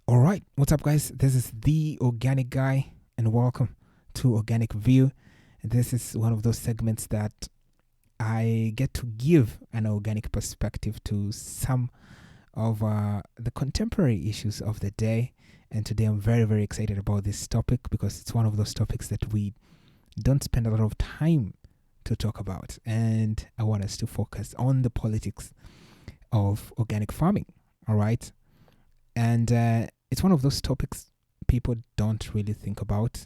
All right, what's up, guys? This is the Organic Guy, and welcome to Organic View. This is one of those segments that I get to give an organic perspective to some of the contemporary issues of the day. And today I'm very, very excited about this topic because it's one of those topics that we don't spend a lot of time to talk about. And I want us to focus on the politics of organic farming. All right. And it's one of those topics people don't really think about.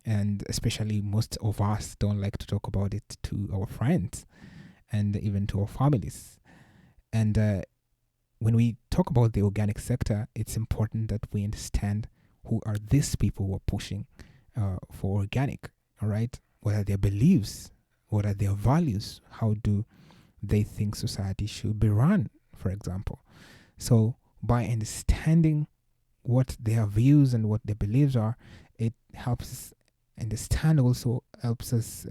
And especially most of us don't like to talk about it to our friends and even to our families. And when we talk about the organic sector, it's important that we understand who are these people who are pushing for organic, all right? What are their beliefs? What are their values? How do they think society should be run, for example? So, by understanding what their views and what their beliefs are, it helps us understand, also helps us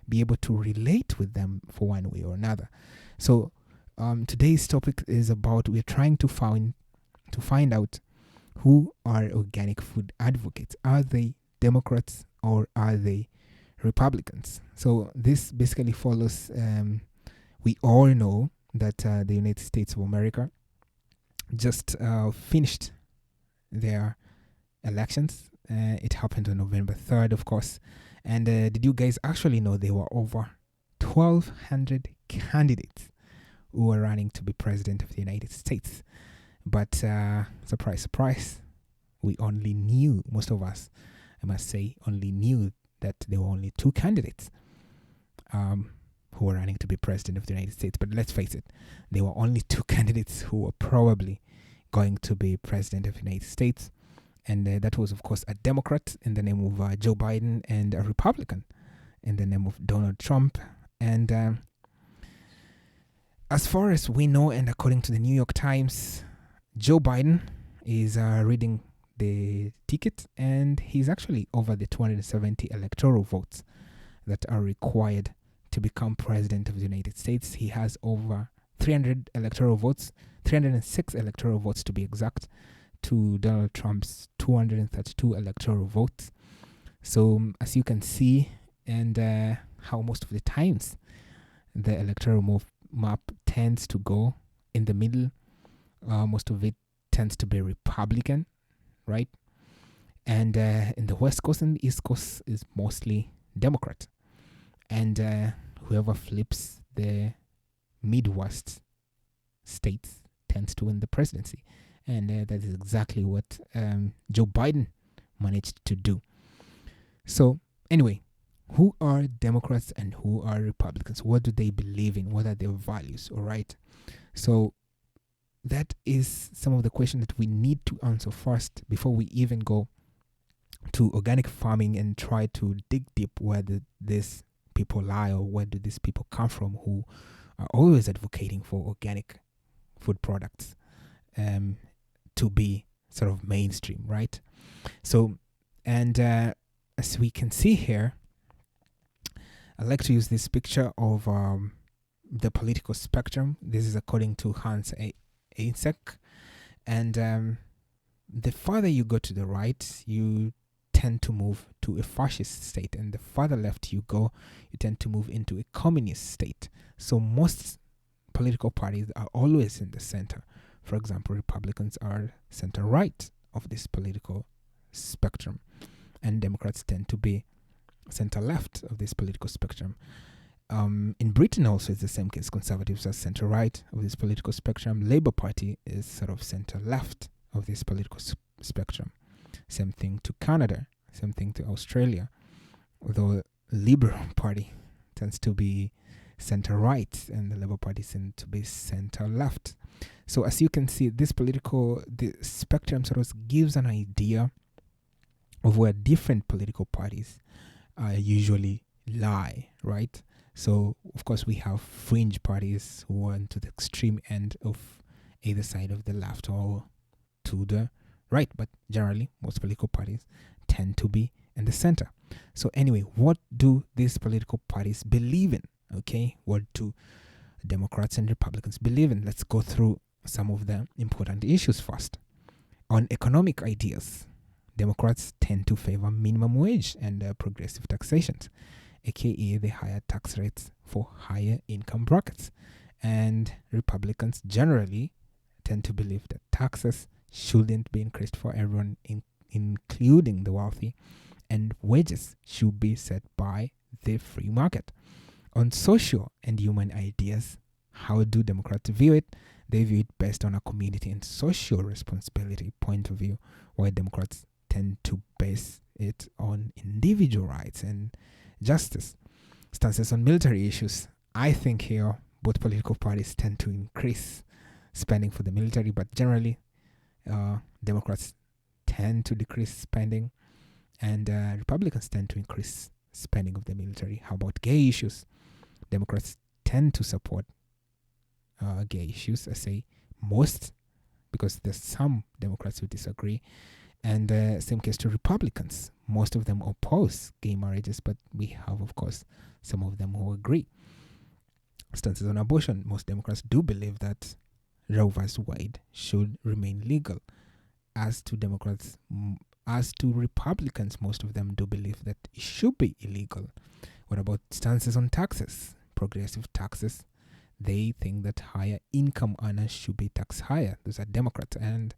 be able to relate with them for one way or another. So, today's topic is about we're trying to find out who are organic food advocates. Are they Democrats or are they Republicans? So this basically follows. We all know that the United States of America just finished their elections. It happened on November 3rd, of course. And did you guys actually know there were over 1,200 candidates who were running to be president of the United States? But surprise, surprise, we only knew, most of us, I must say, only knew that there were only two candidates who were running to be president of the United States. But let's face it, there were only two candidates who were probably going to be president of the United States. And that was, of course, a Democrat in the name of Joe Biden and a Republican in the name of Donald Trump. And as far as we know, and according to the New York Times, Joe Biden is reading the ticket, and he's actually over the 270 electoral votes that are required to become president of the United States. He has over 300 electoral votes, 306 electoral votes to be exact, to Donald Trump's 232 electoral votes. So as you can see, and how most of the times the electoral map tends to go in the middle, most of it tends to be Republican, right? And in the West Coast and the East Coast is mostly Democrat. And whoever flips the Midwest states tends to win the presidency. And that is exactly what Joe Biden managed to do. So anyway, who are Democrats and who are Republicans? What do they believe in? What are their values? All right. So that is some of the questions that we need to answer first before we even go to organic farming and try to dig deep where these people lie, or where do these people come from who are always advocating for organic food products to be sort of mainstream, right? So, and as we can see here, I like to use this picture of the political spectrum. This is according to Hans Eysenck. And the farther you go to the right, you tend to move to a fascist state. And the farther left you go, you tend to move into a communist state. So most political parties are always in the center. For example, Republicans are center right of this political spectrum, and Democrats tend to be center left of this political spectrum. In Britain also it's the same case. Conservatives are center right of this political spectrum. Labour Party is sort of center left of this political spectrum. Same thing to Canada, same thing to Australia, although Liberal Party tends to be center right and the Labour Party tends to be center left. So as you can see, the spectrum sort of gives an idea of where different political parties usually lie, right? So, of course, we have fringe parties who are to the extreme end of either side of the left or to the right. But generally, most political parties tend to be in the center. So anyway, what do these political parties believe in? Okay, what do Democrats and Republicans believe in? Let's go through some of the important issues first. On economic ideas, Democrats tend to favor minimum wage and progressive taxation, aka the higher tax rates for higher income brackets. And Republicans generally tend to believe that taxes shouldn't be increased for everyone, including the wealthy, and wages should be set by the free market. On social and human ideas, how do Democrats view it? They view it based on a community and social responsibility point of view, while Democrats tend to base it on individual rights and justice. Stances on military issues. I think here both political parties tend to increase spending for the military, but generally, Democrats tend to decrease spending, and Republicans tend to increase spending of the military. How about gay issues? Democrats tend to support gay issues. I say most, because there's some Democrats who disagree, and same case to Republicans. Most of them oppose gay marriages, but we have, of course, some of them who agree. Stances on abortion. Most Democrats do believe that Roe vs. Wade should remain legal. As to Republicans, most of them do believe that it should be illegal. What about stances on taxes? Progressive taxes. They think that higher income earners should be taxed higher. Those are Democrats, and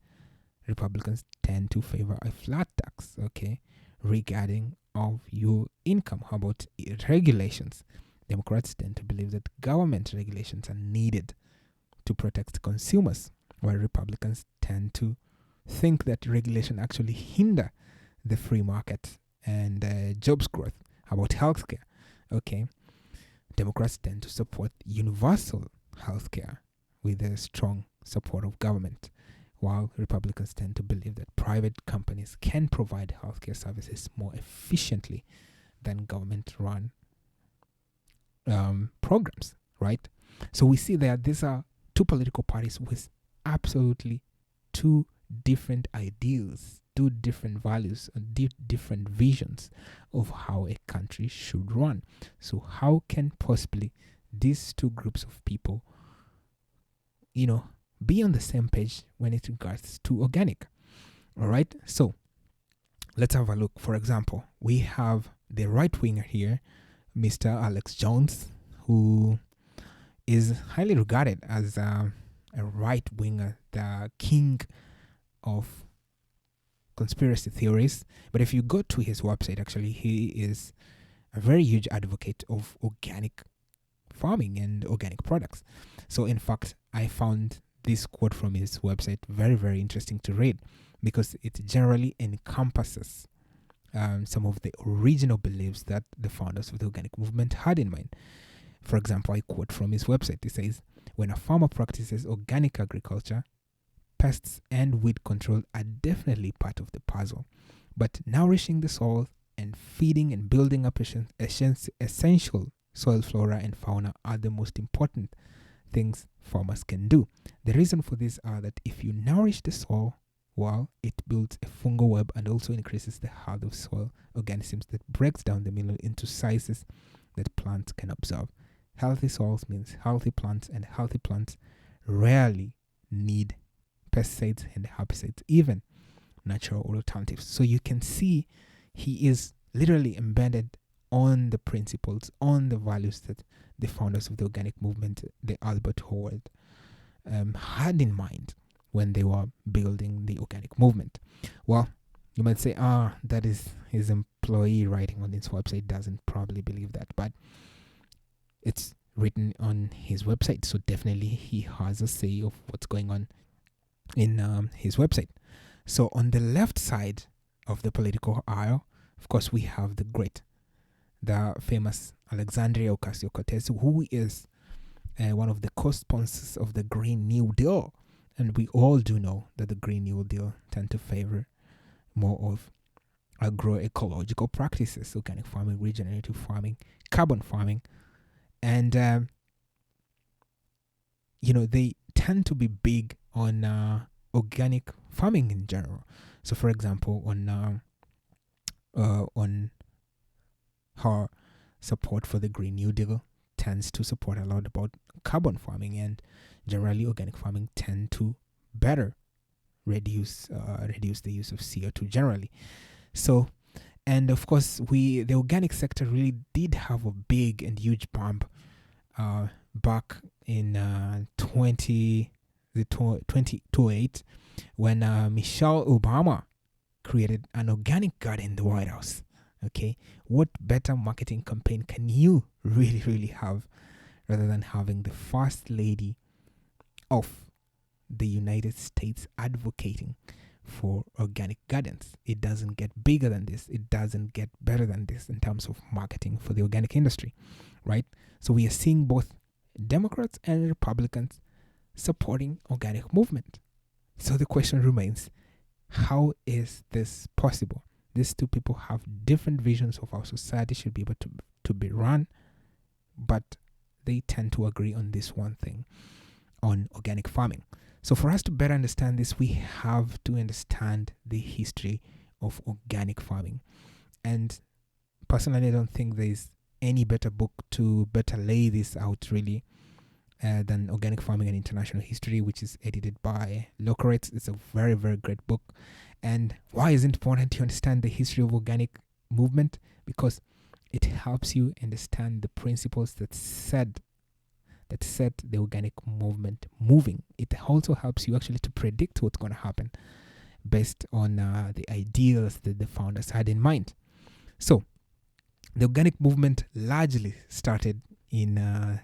Republicans tend to favor a flat tax, okay, regarding of your income. How about regulations? Democrats tend to believe that government regulations are needed to protect consumers, while Republicans tend to think that regulation actually hinder the free market and jobs growth. How about healthcare? Okay, Democrats tend to support universal healthcare with a strong support of government, while Republicans tend to believe that private companies can provide healthcare services more efficiently than government-run programs, right? So we see that these are two political parties with absolutely two different ideals, two different values, and different visions of how a country should run. So how can possibly these two groups of people, be on the same page when it regards to organic? All right, so let's have a look. For example, we have the right winger here, Mr. Alex Jones, who is highly regarded as a right winger, the king of conspiracy theories. But if you go to his website, actually, he is a very huge advocate of organic farming and organic products. So, in fact, I found this quote from his website very, very interesting to read, because it generally encompasses some of the original beliefs that the founders of the organic movement had in mind. For example, I quote from his website. It says, "When a farmer practices organic agriculture, pests and weed control are definitely part of the puzzle. But nourishing the soil and feeding and building up essential soil flora and fauna are the most important things farmers can do. The reason for this are that if you nourish the soil well, it builds a fungal web and also increases the health of soil organisms that breaks down the mineral into sizes that plants can absorb. Healthy soils means healthy plants, and healthy plants rarely need pesticides and herbicides, even natural alternatives." So you can see he is literally embedded on the principles, on the values that the founders of the organic movement, the Albert Howard, had in mind when they were building the organic movement. Well, you might say, that is his employee writing on his website, doesn't probably believe that, but it's written on his website, so definitely he has a say of what's going on in his website. So on the left side of the political aisle, of course, we have the famous Alexandria Ocasio-Cortez, who is one of the co-sponsors of the Green New Deal. And we all do know that the Green New Deal tend to favor more of agroecological practices, organic farming, regenerative farming, carbon farming. And, they tend to be big on organic farming in general. So, for example, on her support for the Green New Deal tends to support a lot about carbon farming, and generally organic farming tend to better reduce the use of CO2 generally. So, and of course, the organic sector really did have a big and huge bump back in 2008 when Michelle Obama created an organic garden in the White House. Okay, what better marketing campaign can you really have rather than having the first lady of the United States advocating for organic gardens? It doesn't get bigger than this. It doesn't get better than this in terms of marketing for the organic industry, right? So we are seeing both Democrats and Republicans supporting organic movement. So the question remains, how is this possible? These two people have different visions of how society should be able to be run, but they tend to agree on this one thing, on organic farming. So for us to better understand this, we have to understand the history of organic farming. And personally, I don't think there's any better book to better lay this out really than Organic Farming and International History, which is edited by Lockeret. It's a very, very great book. And why is it important to understand the history of organic movement? Because it helps you understand the principles that set the organic movement moving. It also helps you actually to predict what's going to happen based on the ideals that the founders had in mind. So the organic movement largely started in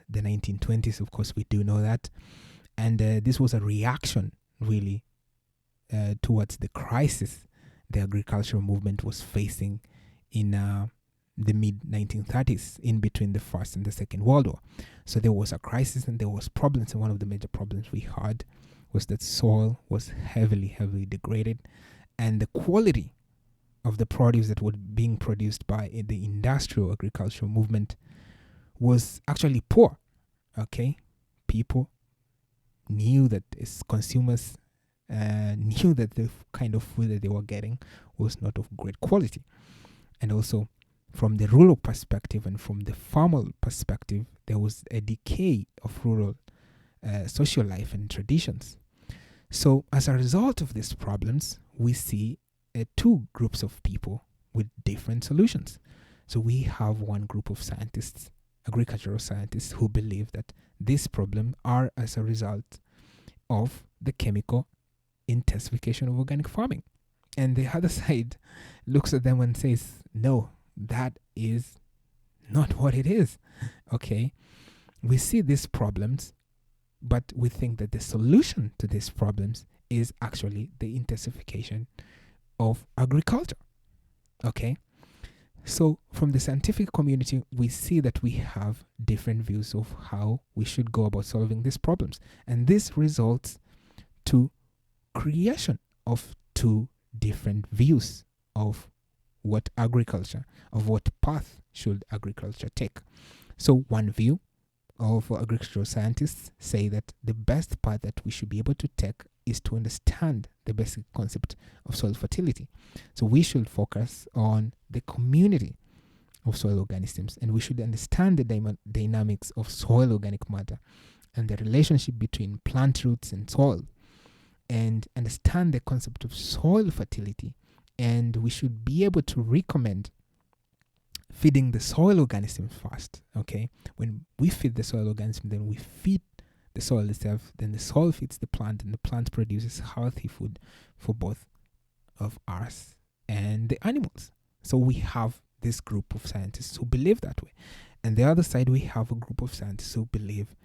the 1920s. Of course, we do know that. And this was a reaction, really, towards the crisis the agricultural movement was facing in the mid-1930s, in between the First and the Second World War. So there was a crisis and there was problems. And one of the major problems we had was that soil was heavily degraded. And the quality of the produce that was being produced by the industrial agricultural movement was actually poor. Okay, people knew that as consumers knew that the kind of food that they were getting was not of great quality. And also from the rural perspective and from the formal perspective, there was a decay of rural social life and traditions. So as a result of these problems, we see two groups of people with different solutions. So we have one group of scientists, agricultural scientists, who believe that these problems are as a result of the chemical intensification of organic farming. And the other side looks at them and says, no, that is not what it is. Okay, we see these problems, but we think that the solution to these problems is actually the intensification of agriculture. Okay, so from the scientific community, we see that we have different views of how we should go about solving these problems. And this results to creation of two different views of what agriculture, of what path should agriculture take. So one view of agricultural scientists say that the best path that we should be able to take is to understand the basic concept of soil fertility. So we should focus on the community of soil organisms, and we should understand the dynamics of soil organic matter and the relationship between plant roots and soil, and understand the concept of soil fertility. And we should be able to recommend feeding the soil organism first. Okay, when we feed the soil organism, then we feed the soil itself, then the soil feeds the plant, and the plant produces healthy food for both of us and the animals. So we have this group of scientists who believe that way. And the other side, we have a group of scientists who believe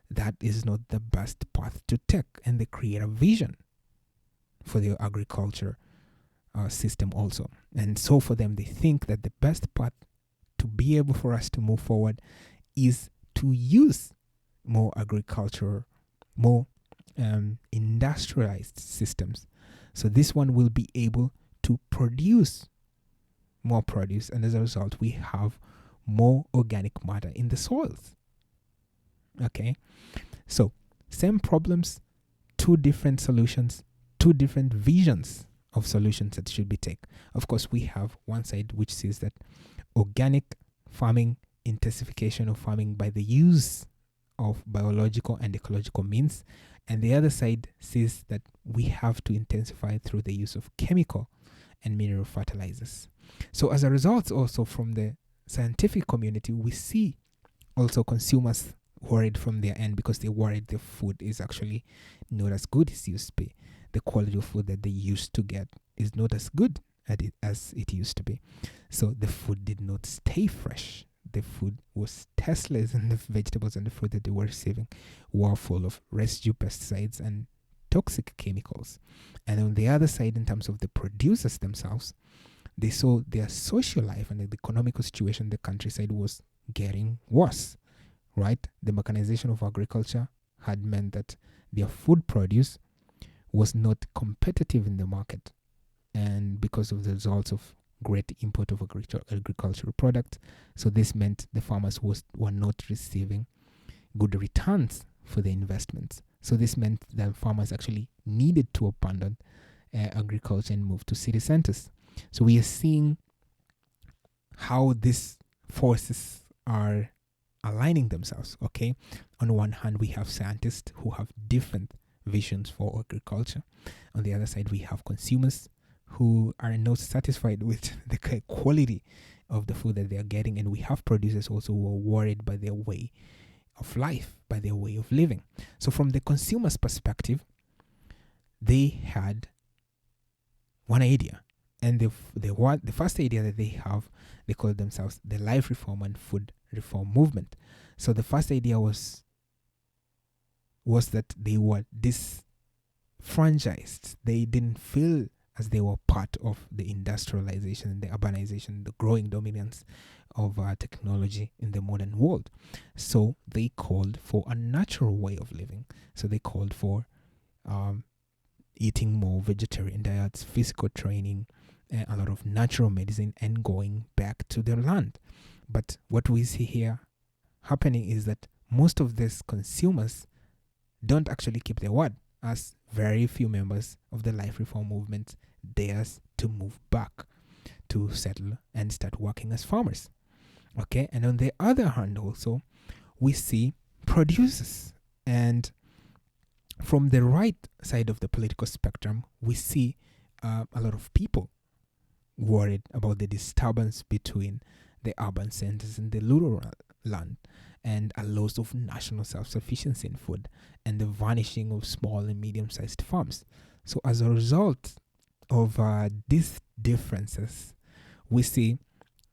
that is not the best path to take, and they create a vision for the agriculture system also. And so for them, they think that the best path to be able for us to move forward is to use more agriculture, more industrialized systems. So this one will be able to produce more produce, and as a result, we have more organic matter in the soils. Okay, so same problems, two different solutions, two different visions of solutions that should be taken. Of course, we have one side which says that organic farming, intensification of farming by the use of biological and ecological means, And the other side says that we have to intensify through the use of chemical and mineral fertilizers. So as a result, also from the scientific community, we see also consumers worried from their end because they worried the food is actually not as good as it used to be. The quality of food that they used to get is not as good as it used to be. So the food did not stay fresh. The food was tasteless, and the vegetables and the fruit that they were receiving were full of residue pesticides and toxic chemicals. And on the other side, in terms of the producers themselves, they saw their social life and the economical situation in the countryside was getting worse, right? The mechanization of agriculture had meant that their food produce was not competitive in the market. And because of the results of great import of agricultural products, so this meant the farmers were not receiving good returns for their investments. So this meant that farmers actually needed to abandon agriculture and move to city centers. So we are seeing how these forces are aligning themselves. Okay, on one hand we have scientists who have different visions for agriculture. On the other side we have consumers who are not satisfied with the quality of the food that they are getting, and we have producers also who are worried by their way of life, by their way of living. So from the consumer's perspective, they had one idea, and the first idea that they have, they call themselves the life reform and food reform movement. So the first idea was that they were disfranchised. They didn't feel as they were part of the industrialization, the urbanization, the growing dominance of technology in the modern world. So they called for a natural way of living. So they called for eating more vegetarian diets, physical training, a lot of natural medicine, and going back to their land. But what we see here happening is that most of these consumers don't actually keep their word, as very few members of the life reform movement dares to move back to settle and start working as farmers. Okay, and on the other hand also, we see producers, and from the right side of the political spectrum, we see a lot of people worried about the disturbance between the urban centers and the rural land, and a loss of national self-sufficiency in food, and the vanishing of small and medium-sized farms. So as a result of these differences, we see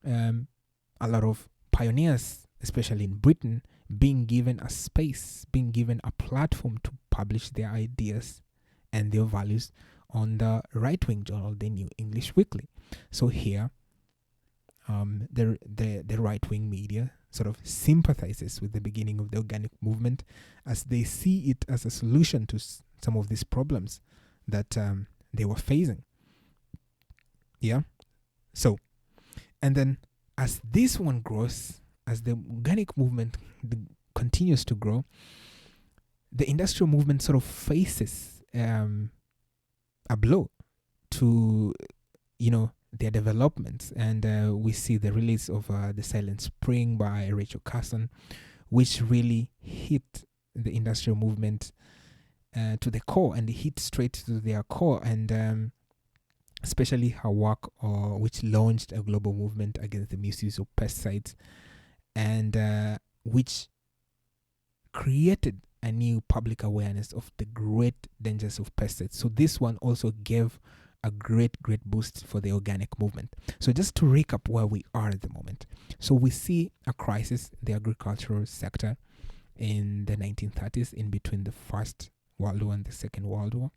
a lot of pioneers, especially in Britain, being given a space, being given a platform to publish their ideas and their values on the right-wing journal, the New English Weekly. So here, the right-wing media sort of sympathizes with the beginning of the organic movement, as they see it as a solution to some of these problems that they were facing. Yeah. So, and then as this one grows, as the organic movement continues to grow, the industrial movement sort of faces a blow to, their developments. And we see the release of The Silent Spring by Rachel Carson, which really hit the industrial movement to the core, and hit straight to their core. And especially her work, which launched a global movement against the misuse of pesticides, and which created a new public awareness of the great dangers of pesticides. So this one also gave a great boost for the organic movement. So just to recap where we are at the moment. So we see a crisis in the agricultural sector in the 1930s, in between the First World War and the Second World War.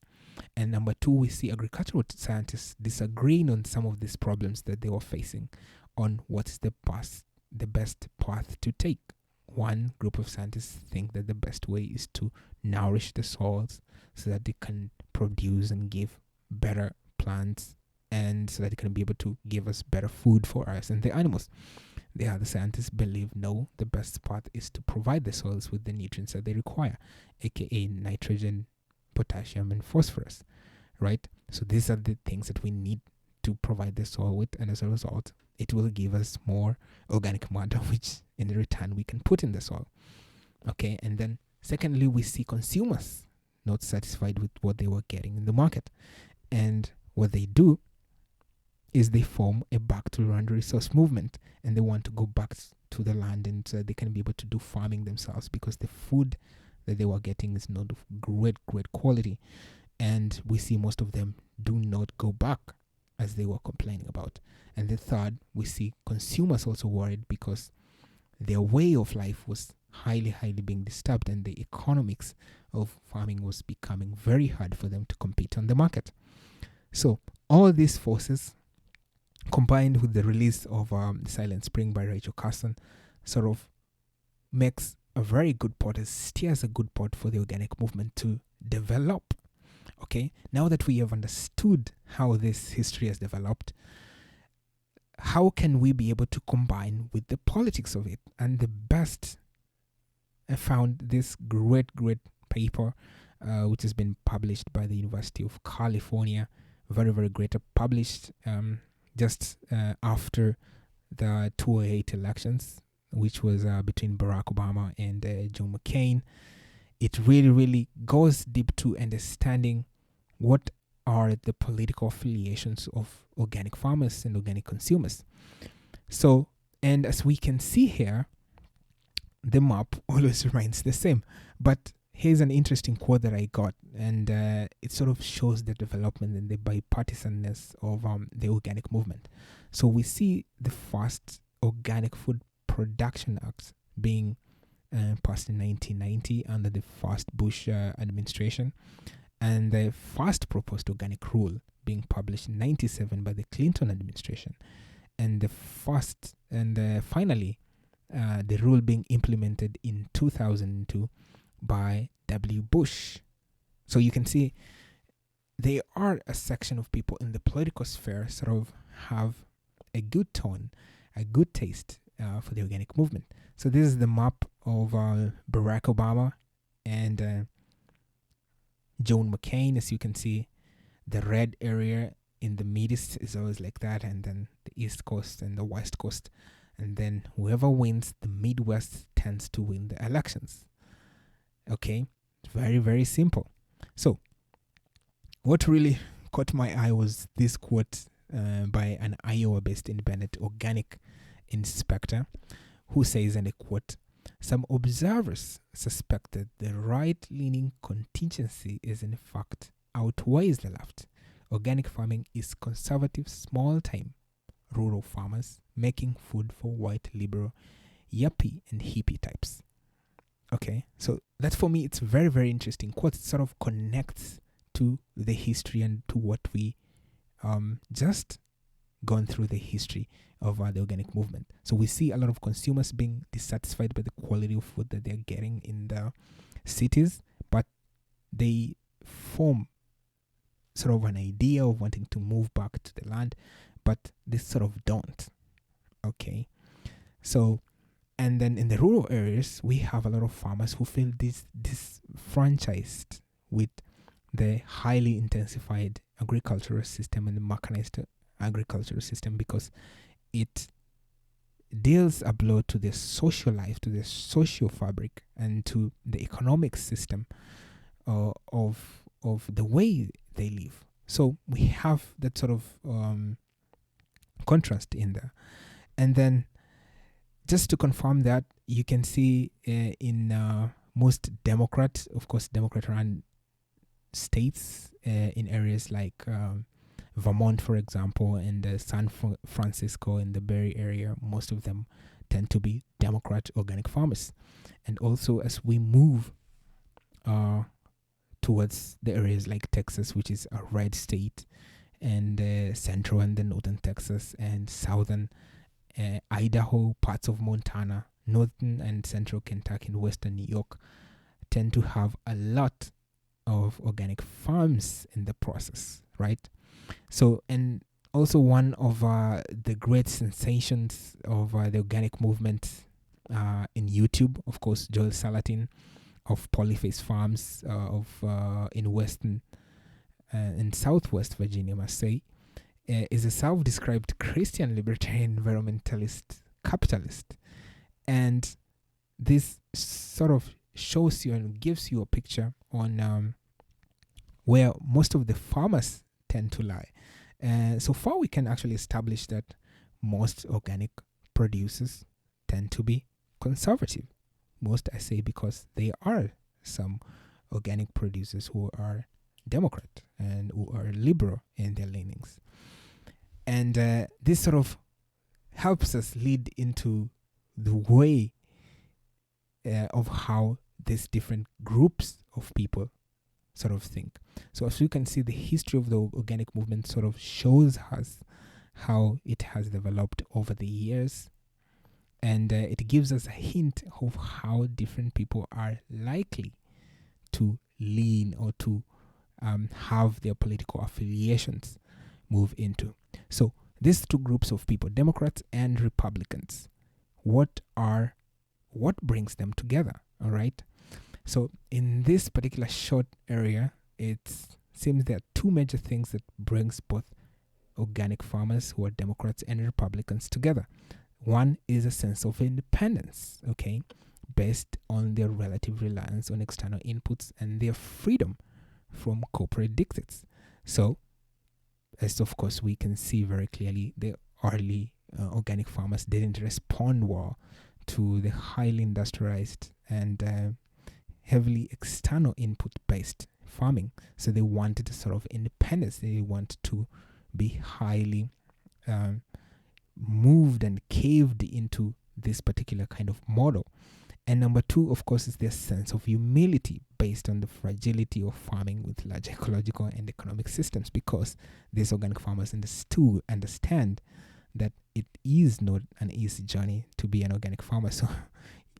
And number two, we see agricultural scientists disagreeing on some of these problems that they were facing, on what's the best path to take. One group of scientists think that the best way is to nourish the soils so that they can produce and give better plants, and so that it can be able to give us better food for us and the animals. The other scientists believe no, the best path is to provide the soils with the nutrients that they require, aka nitrogen, potassium, and phosphorus, right? So these are the things that we need to provide the soil with, and as a result, it will give us more organic matter, which in return we can put in the soil. Okay, and then secondly, we see consumers not satisfied with what they were getting in the market. And what they do is they form a back to land resource movement, and they want to go back to the land, and they can be able to do farming themselves, because the food that they were getting is not of great quality. And we see most of them do not go back, as they were complaining about. And the third, we see consumers also worried, because their way of life was highly being disturbed, and the economics of farming was becoming very hard for them to compete on the market. So all these forces, combined with the release of Silent Spring by Rachel Carson, sort of makes a very good pot, steers a good pot for the organic movement to develop. Okay, now that we have understood how this history has developed, how can we be able to combine with the politics of it? And the best, I found this great paper, which has been published by the University of California, very great, published just after the 2008 elections, which was between Barack Obama and John McCain. It really goes deep to understanding what are the political affiliations of organic farmers and organic consumers. So, and as we can see here, the map always remains the same. But here's an interesting quote that I got, and it sort of shows the development and the bipartisanness of the organic movement. So we see the first Organic Food Production Act being passed in 1990 under the first Bush administration, and the first proposed organic rule being published in 97 by the Clinton administration, and the first and finally the rule being implemented in 2002 by W. Bush. So you can see they are a section of people in the political sphere sort of have a good tone, a good taste for the organic movement. So this is the map of Barack Obama and John McCain. As you can see, the red area in the Mideast is always like that, and then the East Coast and the West Coast. And then whoever wins the Midwest tends to win the elections. Okay, very simple. So what really caught my eye was this quote by an Iowa-based independent organic inspector, who says, and I quote, "Some observers suspect that the right-leaning contingency is in fact outweighs the left. Organic farming is conservative, small-time rural farmers making food for white liberal, yuppie and hippie types." Okay, so that for me, it's very interesting quote. It sort of connects to the history and to what we just gone through the history of the organic movement. So we see a lot of consumers being dissatisfied by the quality of food that they're getting in the cities, but they form sort of an idea of wanting to move back to the land, but they sort of don't. Okay, so and then in the rural areas, we have a lot of farmers who feel disfranchised with the highly intensified agricultural system and the mechanized agricultural system, because it deals a blow to their social life, to their social fabric, and to the economic system of the way they live. So we have that sort of contrast in there. And then just to confirm that, you can see in most Democrat run states, in areas like Vermont, for example, and San Francisco in the Bay Area, most of them tend to be Democrat organic farmers. And also as we move towards the areas like Texas, which is a red state, and central and the northern Texas and southern Idaho, parts of Montana, northern and central Kentucky, and western New York tend to have a lot of organic farms in the process, right? So, and also one of the great sensations of the organic movement in YouTube, of course, Joel Salatin of Polyface Farms in western and southwest Virginia, I must say, is a self-described Christian libertarian environmentalist capitalist. And this sort of shows you and gives you a picture on where most of the farmers tend to lie. So far, we can actually establish that most organic producers tend to be conservative. Most, I say, because there are some organic producers who are Democrat and who are liberal in their leanings. And this sort of helps us lead into the way of how these different groups of people sort of think. So as you can see, the history of the organic movement sort of shows us how it has developed over the years, and it gives us a hint of how different people are likely to lean or to have their political affiliations move into. So these two groups of people, Democrats and Republicans, what brings them together? All right. So in this particular short area, it seems there are two major things that brings both organic farmers who are Democrats and Republicans together. One is a sense of independence, okay, based on their relative reliance on external inputs and their freedom from corporate dictates. So, as of course we can see very clearly, the early organic farmers didn't respond well to the highly industrialized and heavily external input based farming. So they wanted a sort of independence. They want to be highly moved and caved into this particular kind of model. And number two, of course, is their sense of humility based on the fragility of farming with large ecological and economic systems, because these organic farmers understand that it is not an easy journey to be an organic farmer. So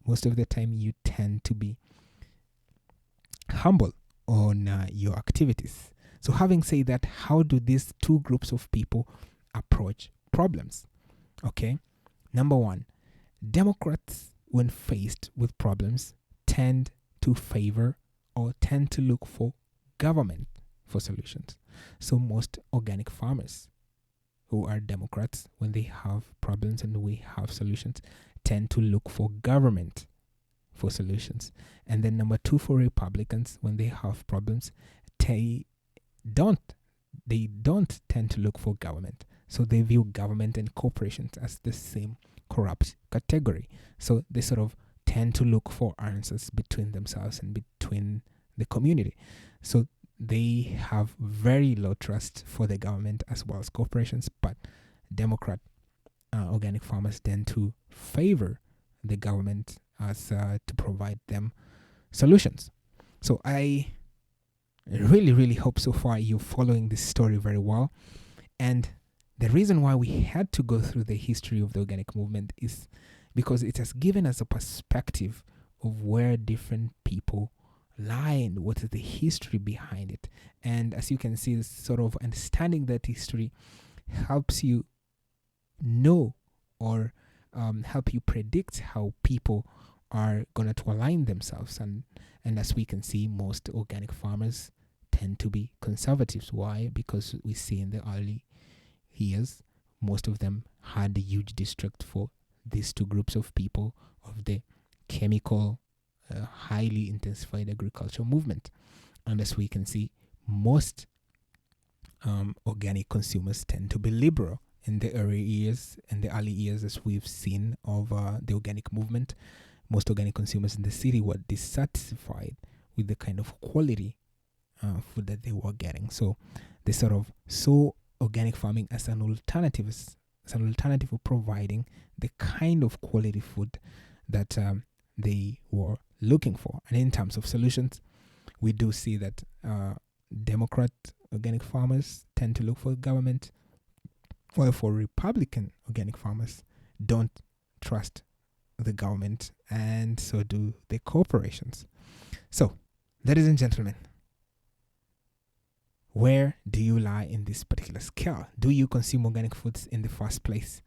most of the time you tend to be humble on your activities. So having said that, how do these two groups of people approach problems? Okay, number one, Democrats, when faced with problems, tend to favor or tend to look for government for solutions. So most organic farmers who are Democrats, when they have problems and we have solutions, tend to look for government for solutions. And then number two, for Republicans, when they have problems, they don't tend to look for government. So they view government and corporations as the same corrupt category. So they sort of tend to look for answers between themselves and between the community. So they have very low trust for the government as well as corporations, but Democrat organic farmers tend to favor the government as to provide them solutions. So I really, really hope so far you're following this story very well. And the reason why we had to go through the history of the organic movement is because it has given us a perspective of where different people lie and what is the history behind it. And as you can see, sort of understanding that history helps you know or help you predict how people are going to align themselves. And as we can see, most organic farmers tend to be conservatives. Why? Because we see in the early years, most of them had a huge distrust for these two groups of people of the chemical, highly intensified agricultural movement. And as we can see, most organic consumers tend to be liberal in the early years, as we've seen of the organic movement. Most organic consumers in the city were dissatisfied with the kind of quality food that they were getting. So they sort of saw organic farming as an alternative, of providing the kind of quality food that they were looking for. And in terms of solutions, we do see that Democrat organic farmers tend to look for government, while for Republican organic farmers don't trust the government, and so do the corporations. So, ladies and gentlemen, where do you lie in this particular scale? Do you consume organic foods in the first place?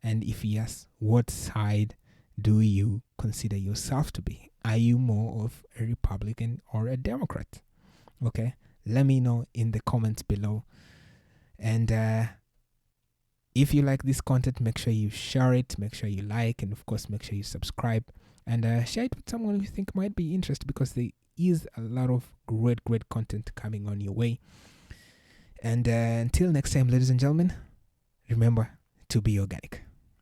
And if yes, what side do you consider yourself to be? Are you more of a Republican or a Democrat? Okay, let me know in the comments below. And If you like this content, make sure you share it, make sure you like, and of course, make sure you subscribe and share it with someone you think might be interested, because there is a lot of great content coming on your way. And until next time, ladies and gentlemen, remember to be organic.